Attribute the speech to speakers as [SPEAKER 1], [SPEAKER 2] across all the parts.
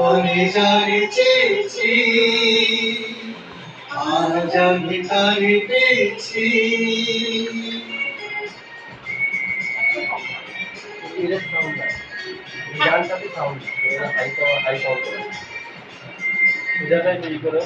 [SPEAKER 1] জীবনে যারে চেয়েছি আজ আমি তারে পেয়েছি।
[SPEAKER 2] গানটাতে সাউন্ড হাই সাউন্ড করে এটাটাই তৈরি করে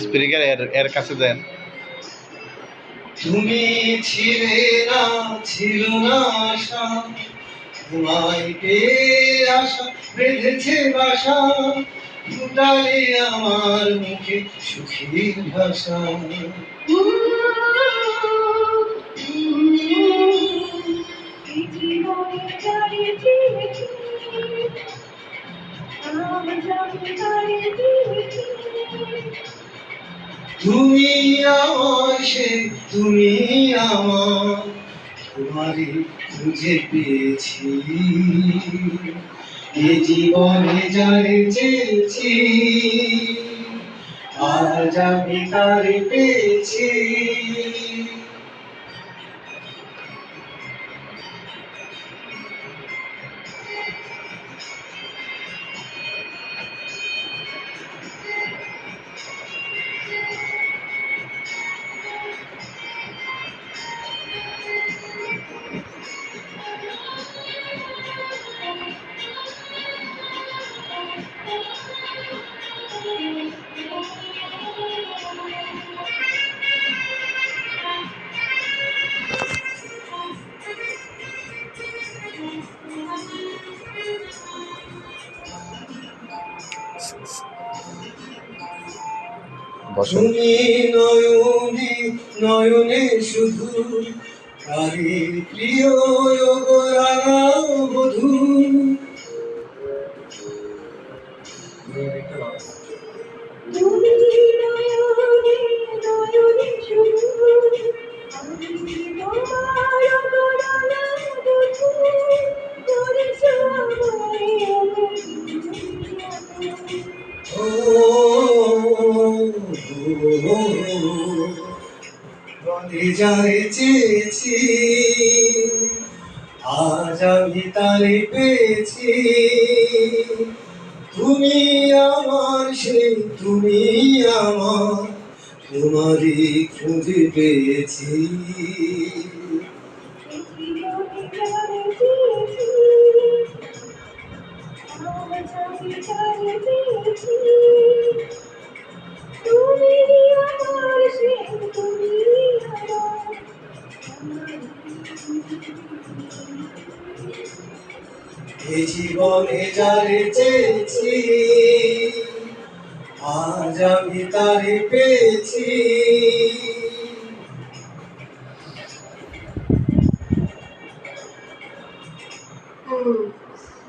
[SPEAKER 3] স্পিকার এর কাছে দেন।
[SPEAKER 1] তুমি ছিলে না, ছিল না আশা, তোমায় পেয়ে আশা বেঁধেছে বাসা, ফুটালে আমার মুখে সুখীর ভাষা। তুমি আমার সে, তুমি আমার, তোমারই খুঁজে পেয়েছি। এ জীবনে যারে চেয়েছি আজ আমি তারে পেয়েছি। তুমি নয়নে নয়নে শুধু কারি প্রিয় রাঙা বধূ। যারে চেয়েছি আজ আমি তারে পেয়েছি। তুমি আমার সেই, তুমি আমার, তোমারই খুঁজে পেয়েছি। এই জীবনে যারে চেয়েছি আজ আমি তারে পেয়েছি।